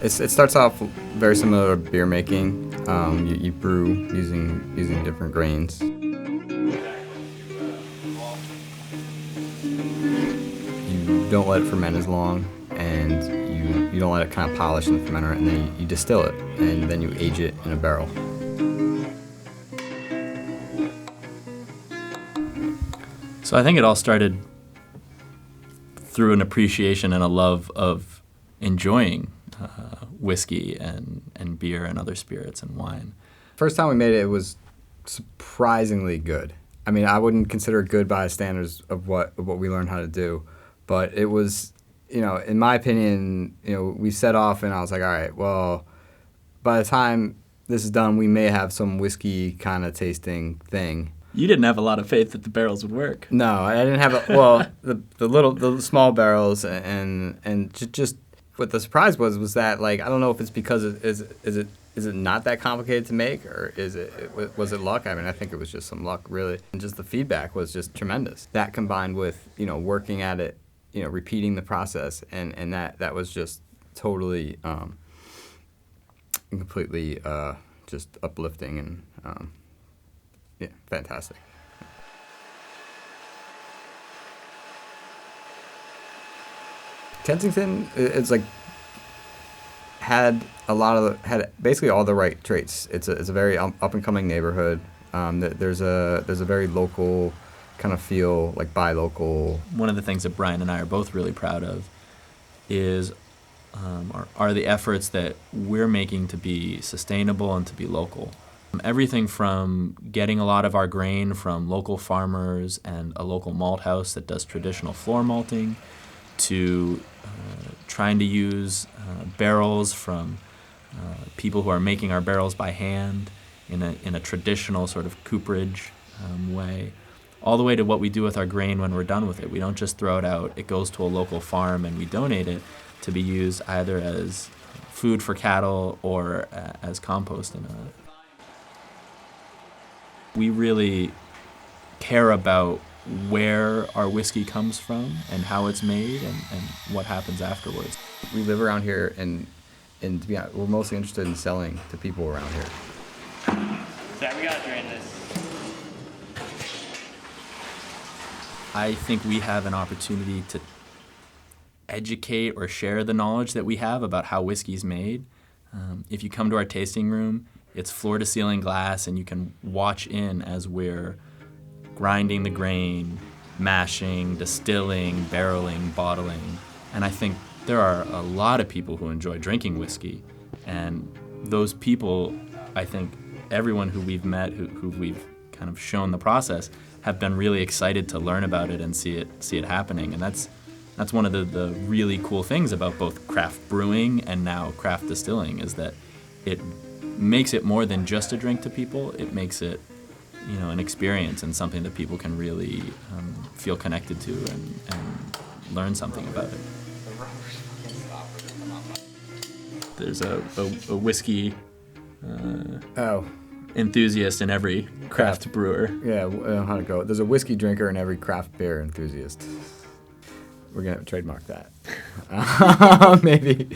It starts off very similar to beer making. You brew using different grains. You don't let it ferment as long, and you don't let it kind of polish in the fermenter, and then you distill it, and then you age it in a barrel. So I think it all started through an appreciation and a love of enjoying whiskey and beer and other spirits and wine. First time we made it, it was surprisingly good. I mean, I wouldn't consider it good by standards of what we learned how to do, but it was, in my opinion, we set off and I was like, all right, well, by the time this is done, we may have some whiskey kind of tasting thing. You didn't have a lot of faith that the barrels would work. No, I didn't have the small barrels and just what the surprise was that, like, I don't know if it's because is it not that complicated to make, or was it luck? I mean, I think it was just some luck, really. And just the feedback was just tremendous. That combined with, working at it, repeating the process, and that was just totally completely just uplifting and yeah, fantastic. Kensington, it's like had basically all the right traits. It's a very up and coming neighborhood. There's a very local kind of feel, like buy local. One of the things that Brian and I are both really proud of is are the efforts that we're making to be sustainable and to be local. Everything from getting a lot of our grain from local farmers and a local malt house that does traditional floor malting, to trying to use barrels from people who are making our barrels by hand in a traditional sort of cooperage way, all the way to what we do with our grain when we're done with it. We don't just throw it out. It goes to a local farm and we donate it to be used either as food for cattle or as compost. We really care about where our whiskey comes from and how it's made and what happens afterwards. We live around here, and to be honest, we're mostly interested in selling to people around here. Zach, we gotta drain this. I think we have an opportunity to educate or share the knowledge that we have about how whiskey's made. If you come to our tasting room, it's floor-to-ceiling glass, and you can watch in as we're grinding the grain, mashing, distilling, barreling, bottling. And I think there are a lot of people who enjoy drinking whiskey. And those people, I think everyone who we've met, who we've kind of shown the process, have been really excited to learn about it and see it happening. And that's one of the really cool things about both craft brewing and now craft distilling, is that it makes it more than just a drink to people. It makes it, an experience and something that people can really feel connected to and learn something about it. There's a whiskey enthusiast in every craft brewer. Yeah, I know how to go. There's a whiskey drinker in every craft beer enthusiast. We're going to trademark that. Maybe.